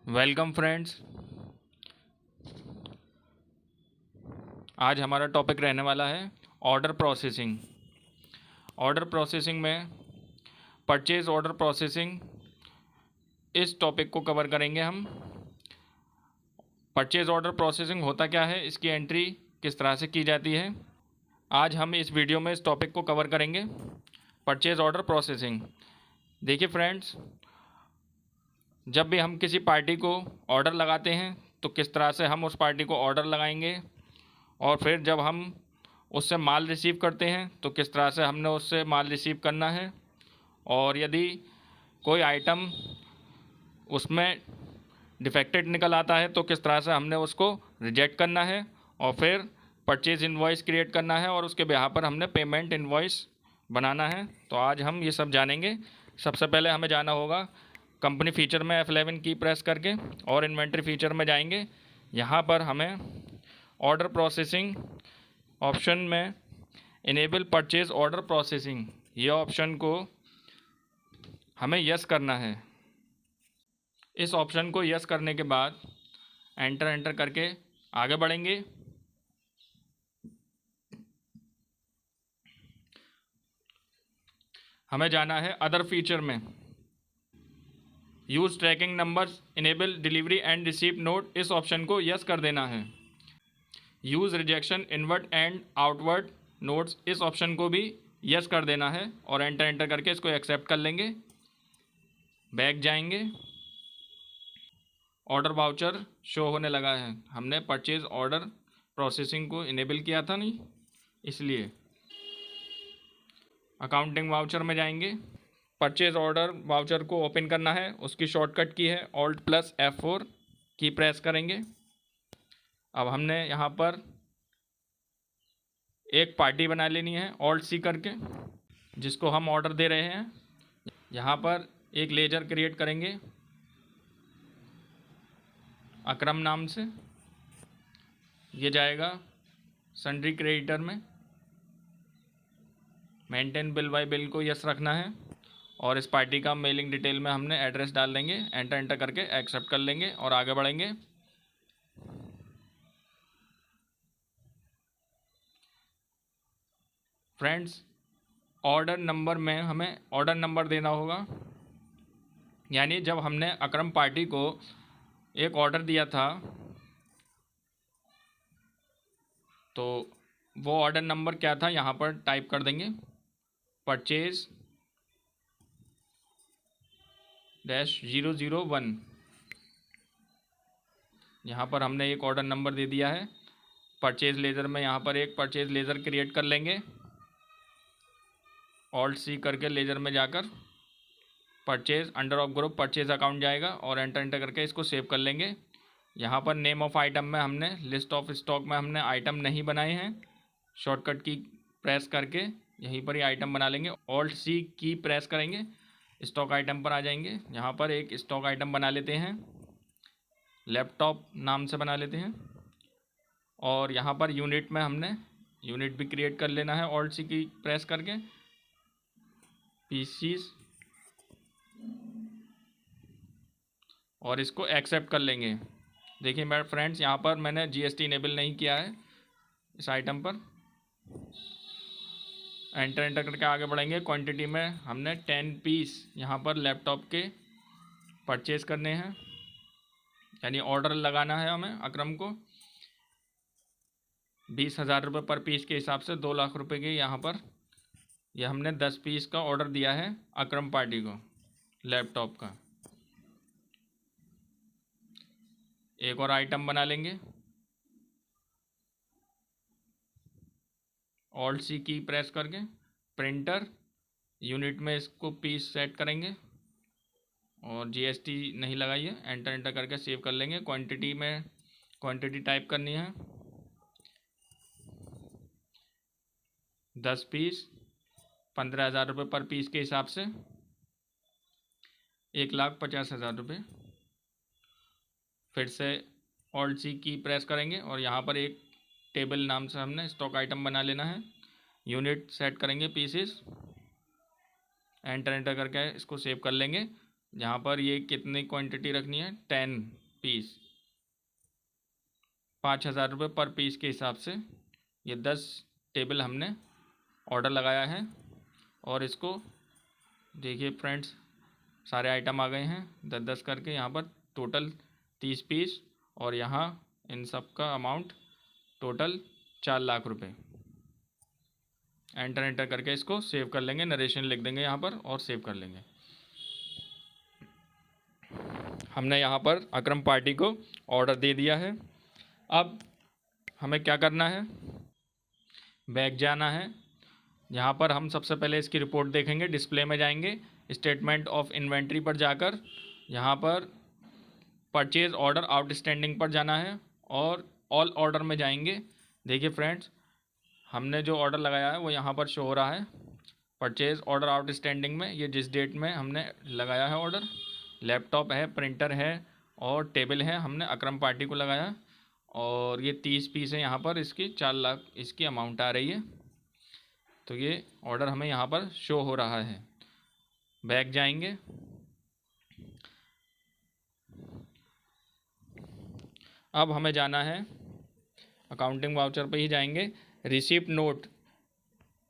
Welcome friends. आज हमारा topic रहने वाला है ऑर्डर प्रोसेसिंग। ऑर्डर प्रोसेसिंग में परचेज़ ऑर्डर प्रोसेसिंग, इस टॉपिक को कवर करेंगे हम। परचेज़ ऑर्डर प्रोसेसिंग होता क्या है, इसकी एंट्री किस तरह से की जाती है, आज हम इस वीडियो में इस टॉपिक को कवर करेंगे। Purchase order processing. देखिए फ्रेंड्स, जब भी हम किसी पार्टी को ऑर्डर लगाते हैं तो किस तरह से हम उस पार्टी को ऑर्डर लगाएंगे, और फिर जब हम उससे माल रिसीव करते हैं तो किस तरह से हमने उससे माल रिसीव करना है, और यदि कोई आइटम उसमें डिफेक्टेड निकल आता है तो किस तरह से हमने उसको रिजेक्ट करना है, और फिर परचेज इनवॉइस क्रिएट करना है और उसके बिहाफ पर हमने पेमेंट इनवॉइस बनाना है। तो आज हम ये सब जानेंगे। सबसे पहले हमें जाना होगा कंपनी फीचर में F11 की प्रेस करके, और इन्वेंट्री फीचर में जाएंगे। यहाँ पर हमें ऑर्डर प्रोसेसिंग ऑप्शन में इनेबल परचेज ऑर्डर प्रोसेसिंग, ये ऑप्शन को हमें यस करना है। इस ऑप्शन को यस करने के बाद एंटर करके आगे बढ़ेंगे। हमें जाना है अदर फीचर में, use tracking numbers enable delivery and receipt note, इस ऑप्शन को यस कर देना है। Use rejection inward and outward notes, इस ऑप्शन को भी यस कर देना है, और एंटर करके इसको एक्सेप्ट कर लेंगे। बैक जाएंगे। ऑर्डर वाउचर शो होने लगा है, हमने परचेज ऑर्डर प्रोसेसिंग को इनेबल किया था नहीं, इसलिए। अकाउंटिंग वाउचर में जाएंगे। परचेज ऑर्डर वाउचर को ओपन करना है, उसकी शॉर्टकट की है Alt+F4 की प्रेस करेंगे। अब हमने यहाँ पर एक पार्टी बना लेनी है Alt+C करके, जिसको हम ऑर्डर दे रहे हैं। यहाँ पर एक लेजर क्रिएट करेंगे अकरम नाम से, ये जाएगा सन्ड्री क्रेडिटर में। मेंटेन बिल बाय बिल को यस रखना है, और इस पार्टी का मेलिंग डिटेल में हमने एड्रेस डाल देंगे। एंटर करके एक्सेप्ट कर लेंगे और आगे बढ़ेंगे। फ्रेंड्स, ऑर्डर नंबर में हमें ऑर्डर नंबर देना होगा, यानी जब हमने अकरम पार्टी को एक ऑर्डर दिया था तो वो ऑर्डर नंबर क्या था, यहाँ पर टाइप कर देंगे परचेज -001। यहाँ पर हमने एक ऑर्डर नंबर दे दिया है। परचेज लेज़र में यहाँ पर एक परचेज लेज़र क्रिएट कर लेंगे। Alt+C करके लेज़र में जाकर purchase under of group purchase account जाएगा, और एंटर करके इसको सेव कर लेंगे। यहाँ पर नेम ऑफ आइटम में हमने लिस्ट ऑफ स्टॉक में हमने आइटम नहीं बनाए हैं, शॉर्टकट की प्रेस करके यहीं पर ही आइटम बना लेंगे। Alt+C की प्रेस करेंगे, स्टॉक आइटम पर आ जाएंगे। यहाँ पर एक स्टॉक आइटम बना लेते हैं, लैपटॉप नाम से बना लेते हैं, और यहाँ पर यूनिट में हमने यूनिट भी क्रिएट कर लेना है Alt+C की प्रेस करके। पीसीस, और इसको एक्सेप्ट कर लेंगे। देखिए मेरे फ्रेंड्स, यहाँ पर मैंने GST इनेबल नहीं किया है इस आइटम पर। एंटर करके आगे बढ़ेंगे। क्वांटिटी में हमने 10 पीस यहाँ पर लैपटॉप के परचेज़ करने हैं, यानी ऑर्डर लगाना है हमें अकरम को 20,000 रुपये पर पीस के हिसाब से 2 लाख रुपए के। यहाँ पर यह हमने 10 पीस का ऑर्डर दिया है अकरम पार्टी को लैपटॉप का। एक और आइटम बना लेंगे, Alt+C की प्रेस करके प्रिंटर यूनिट में इसको पीस सेट करेंगे, और GST नहीं लगाइए। एंटर करके सेव कर लेंगे। क्वांटिटी में क्वांटिटी टाइप करनी है 10 पीस 15,000 रुपये पर पीस के हिसाब से 1,50,000 रुपये। फिर से Alt+C की प्रेस करेंगे, और यहाँ पर एक टेबल नाम से हमने स्टॉक आइटम बना लेना है। यूनिट सेट करेंगे पीसेस, एंटर करके इसको सेव कर लेंगे। यहाँ पर ये कितनी क्वांटिटी रखनी है, 10 पीस, 5,000 रुपये पर पीस के हिसाब से ये 10 टेबल हमने ऑर्डर लगाया है। और इसको देखिए फ्रेंड्स, सारे आइटम आ गए हैं 10-10 करके, यहाँ पर टोटल 30 पीस, और यहाँ इन सब का अमाउंट टोटल 4 लाख रुपए। एंटर करके इसको सेव कर लेंगे, नरेशन लिख देंगे यहाँ पर और सेव कर लेंगे। हमने यहाँ पर अकरम पार्टी को ऑर्डर दे दिया है। अब हमें क्या करना है, बैक जाना है। यहाँ पर हम सबसे पहले इसकी रिपोर्ट देखेंगे, डिस्प्ले में जाएंगे, स्टेटमेंट ऑफ इन्वेंट्री पर जाकर यहाँ पर परचेज़ ऑर्डर आउटस्टैंडिंग पर जाना है और ऑल ऑर्डर में जाएंगे। देखिए फ्रेंड्स, हमने जो ऑर्डर लगाया है वो यहाँ पर शो हो रहा है परचेज़ ऑर्डर आउटस्टैंडिंग में। ये जिस डेट में हमने लगाया है ऑर्डर, लैपटॉप है, प्रिंटर है और टेबल है, हमने अकरम पार्टी को लगाया। और ये 30 पीस है, यहाँ पर इसकी 4 लाख इसकी अमाउंट आ रही है। तो ये ऑर्डर हमें यहाँ पर शो हो रहा है। बैक जाएंगे, अब हमें जाना है अकाउंटिंग वाउचर पे ही जाएंगे, रिसीप्ट नोट,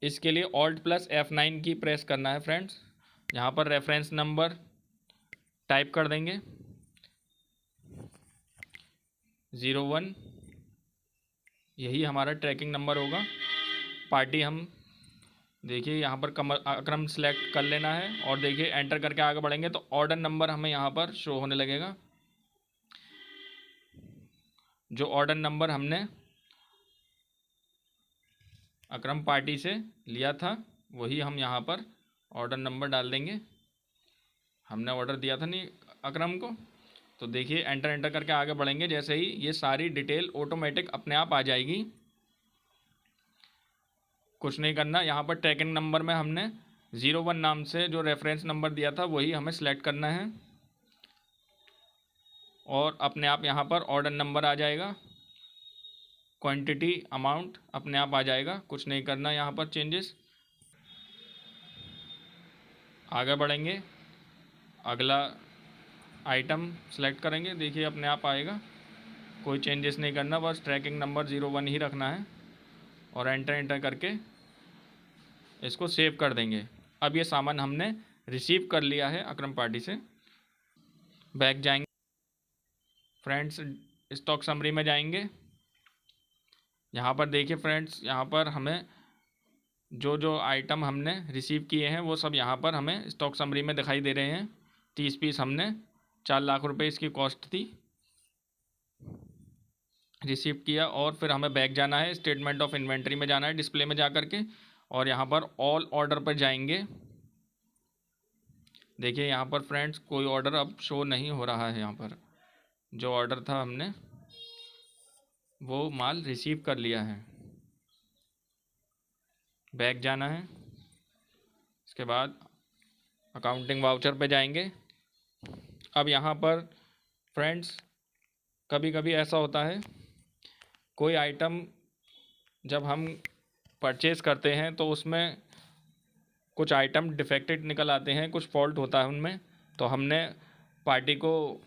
इसके लिए Alt+ F9 की प्रेस करना है फ्रेंड्स। यहाँ पर रेफरेंस नंबर टाइप कर देंगे 01, यही हमारा ट्रैकिंग नंबर होगा। पार्टी हम देखिए यहाँ पर अकरम सेलेक्ट कर लेना है और देखिए एंटर करके आगे बढ़ेंगे तो ऑर्डर नंबर हमें यहाँ पर शो होने लगेगा। जो ऑर्डर नंबर हमने अकरम पार्टी से लिया था वही हम यहाँ पर ऑर्डर नंबर डाल देंगे। हमने ऑर्डर दिया था नहीं अकरम को, तो देखिए एंटर करके आगे बढ़ेंगे। जैसे ही ये सारी डिटेल ऑटोमेटिक अपने आप आ जाएगी, कुछ नहीं करना। यहाँ पर ट्रैकिंग नंबर में हमने 01 नाम से जो रेफरेंस नंबर दिया था वही हमें सेलेक्ट करना है और अपने आप यहाँ पर ऑर्डर नंबर आ जाएगा, क्वांटिटी अमाउंट अपने आप आ जाएगा, कुछ नहीं करना यहाँ पर चेंजेस। आगे बढ़ेंगे, अगला आइटम सेलेक्ट करेंगे, देखिए अपने आप आएगा, कोई चेंजेस नहीं करना, बस ट्रैकिंग नंबर 01 ही रखना है और एंटर करके इसको सेव कर देंगे। अब ये सामान हमने रिसीव कर लिया है अकरम पार्टी से। बैक जाएंगे फ्रेंड्स, स्टॉक समरी में जाएंगे। यहाँ पर देखिए फ्रेंड्स, यहाँ पर हमें जो जो आइटम हमने रिसीव किए हैं वो सब यहाँ पर हमें स्टॉक समरी में दिखाई दे रहे हैं। 30 पीस हमने 4 लाख रुपए इसकी कॉस्ट थी, रिसीव किया। और फिर हमें बैक जाना है, स्टेटमेंट ऑफ इन्वेंट्री में जाना है, डिस्प्ले में जा कर के, और यहाँ पर ऑल ऑर्डर पर जाएंगे। देखिए यहाँ पर फ्रेंड्स कोई ऑर्डर अब शो नहीं हो रहा है। यहाँ पर जो ऑर्डर था हमने वो माल रिसीव कर लिया है। बैक जाना है, इसके बाद अकाउंटिंग वाउचर पे जाएंगे। अब यहाँ पर फ्रेंड्स कभी कभी ऐसा होता है, कोई आइटम जब हम परचेज़ करते हैं तो उसमें कुछ आइटम डिफेक्टेड निकल आते हैं, कुछ फॉल्ट होता है उनमें, तो हमने पार्टी को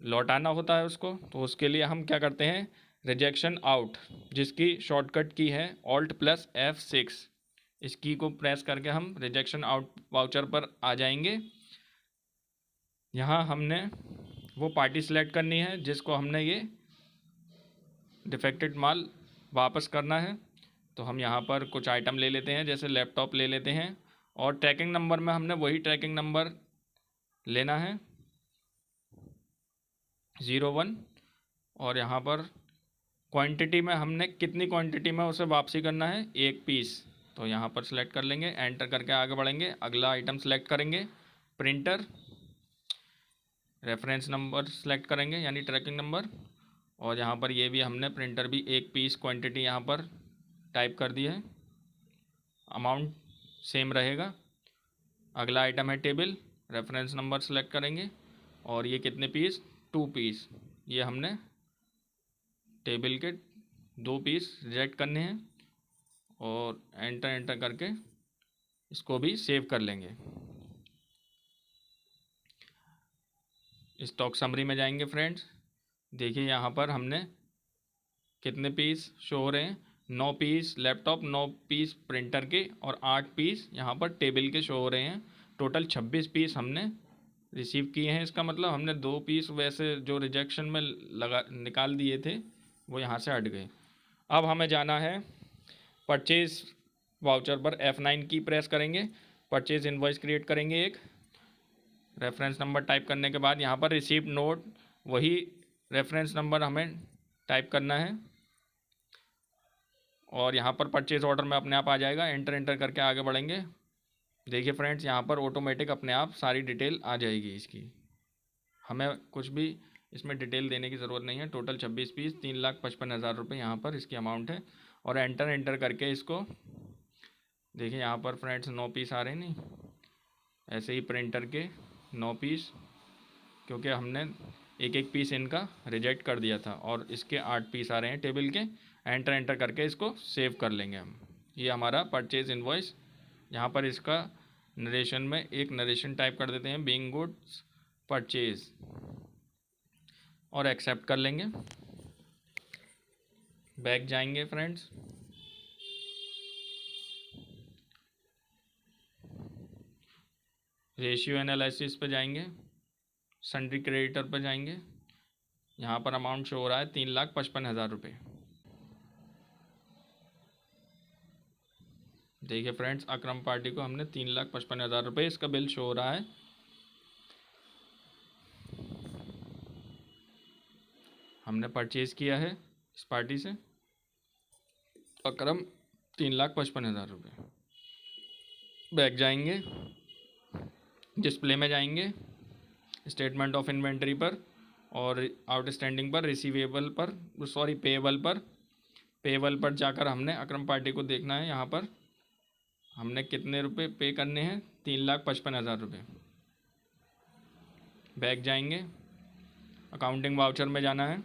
लौटाना होता है उसको। तो उसके लिए हम क्या करते हैं, रिजेक्शन आउट, जिसकी शॉर्टकट की है Alt+ F6, इस की को प्रेस करके हम रिजेक्शन आउट वाउचर पर आ जाएंगे। यहाँ हमने वो पार्टी सिलेक्ट करनी है जिसको हमने ये डिफेक्टेड माल वापस करना है। तो हम यहाँ पर कुछ आइटम ले लेते हैं, जैसे लैपटॉप ले लेते हैं, और ट्रैकिंग नंबर में हमने वही ट्रैकिंग नंबर लेना है 01। और यहाँ पर क्वांटिटी में हमने कितनी क्वांटिटी में उसे वापसी करना है, 1 पीस, तो यहाँ पर सिलेक्ट कर लेंगे, एंटर करके आगे बढ़ेंगे। अगला आइटम सेलेक्ट करेंगे, प्रिंटर, रेफरेंस नंबर सेलेक्ट करेंगे यानी ट्रैकिंग नंबर, और यहाँ पर ये भी हमने प्रिंटर भी 1 पीस क्वांटिटी यहाँ पर टाइप कर दी है, अमाउंट सेम रहेगा। अगला आइटम है टेबल, रेफरेंस नंबर सेलेक्ट करेंगे और ये कितने पीस, 2 पीस, ये हमने टेबल के 2 पीस रिजेक्ट करने हैं और एंटर करके इसको भी सेव कर लेंगे। स्टॉक समरी में जाएंगे फ्रेंड्स। देखिए यहाँ पर हमने कितने पीस शो हो रहे हैं, 9 पीस लैपटॉप, 9 पीस प्रिंटर के और 8 पीस यहाँ पर टेबल के शो हो रहे हैं। टोटल 26 पीस हमने रिसीव किए हैं। इसका मतलब हमने 2 पीस वैसे जो रिजेक्शन में लगा निकाल दिए थे वो यहाँ से हट गए। अब हमें जाना है परचेज वाउचर पर F9 की प्रेस करेंगे, परचेज इनवॉइस क्रिएट करेंगे। एक रेफरेंस नंबर टाइप करने के बाद यहाँ पर रिसीव्ड नोट, वही रेफरेंस नंबर हमें टाइप करना है और यहाँ पर परचेज ऑर्डर में अपने आप आ जाएगा। एंटर करके आगे बढ़ेंगे। देखिए फ्रेंड्स यहाँ पर ऑटोमेटिक अपने आप सारी डिटेल आ जाएगी इसकी, हमें कुछ भी इसमें डिटेल देने की ज़रूरत नहीं है। टोटल 26 पीस 3,55,000 रुपये यहाँ पर इसकी अमाउंट है। और एंटर करके इसको देखिए यहाँ पर फ्रेंड्स 9 पीस आ रहे हैं, नहीं ऐसे ही प्रिंटर के 9 पीस, क्योंकि हमने एक पीस इनका रिजेक्ट कर दिया था और इसके 8 पीस आ रहे हैं टेबल के। एंटर करके इसको सेव कर लेंगे हम। ये हमारा परचेज इनवॉइस। यहाँ पर इसका नरेशन में एक नरेशन टाइप कर देते हैं, बीइंग गुड्स परचेज, और एक्सेप्ट कर लेंगे। बैक जाएंगे फ्रेंड्स। रेशियो एनालिसिस पे जाएंगे, सन्ड्री क्रेडिटर पर जाएंगे। यहाँ पर अमाउंट शो हो रहा है 3,55,000 रुपये। देखिए फ्रेंड्स अक्रम पार्टी को हमने 3,55,000 रुपये इसका बिल शो हो रहा है। हमने परचेज़ किया है इस पार्टी से अक्रम 3,55,000 रुपये। बैक जाएंगे, डिस्प्ले में जाएंगे, स्टेटमेंट ऑफ इन्वेंटरी पर और आउटस्टैंडिंग पर, रिसीवेबल पर, सॉरी पेएबल पर जाकर हमने अक्रम पार्टी को देखना है। यहाँ पर हमने कितने रुपए पे करने हैं, 3,55,000 रुपये। बैक जाएंगे, अकाउंटिंग वाउचर में जाना है।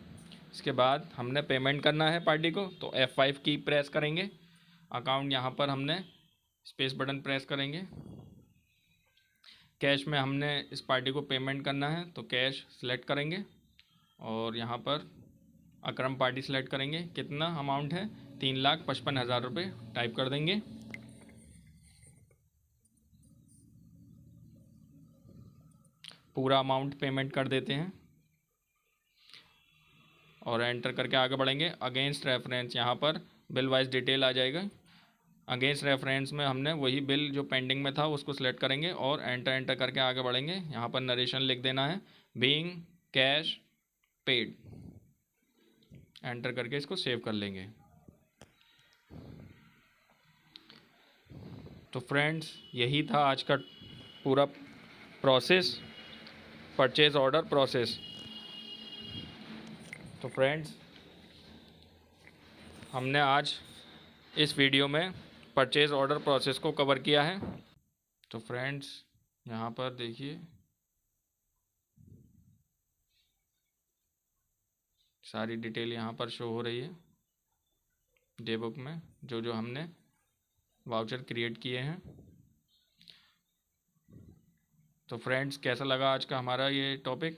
इसके बाद हमने पेमेंट करना है पार्टी को, तो F5 की प्रेस करेंगे। अकाउंट यहाँ पर हमने स्पेस बटन प्रेस करेंगे। कैश में हमने इस पार्टी को पेमेंट करना है, तो कैश सेलेक्ट करेंगे और यहाँ पर अक्रम पार्टी सेलेक्ट करेंगे। कितना अमाउंट है, 3,55,000 रुपये टाइप कर देंगे। पूरा अमाउंट पेमेंट कर देते हैं और एंटर करके आगे बढ़ेंगे। अगेंस्ट रेफरेंस यहाँ पर बिल वाइज डिटेल आ जाएगा। अगेंस्ट रेफरेंस में हमने वही बिल जो पेंडिंग में था उसको सिलेक्ट करेंगे और एंटर करके आगे बढ़ेंगे। यहाँ पर नरेशन लिख देना है, बीइंग कैश पेड। एंटर करके इसको सेव कर लेंगे। तो फ्रेंड्स यही था आज का पूरा प्रोसेस, परचेज ऑर्डर प्रोसेस। तो फ्रेंड्स हमने आज इस वीडियो में परचेज ऑर्डर प्रोसेस को कवर किया है। तो फ्रेंड्स यहाँ पर देखिए सारी डिटेल यहाँ पर शो हो रही है डे बुक में, जो हमने वाउचर क्रिएट किए हैं। तो फ्रेंड्स कैसा लगा आज का हमारा ये टॉपिक?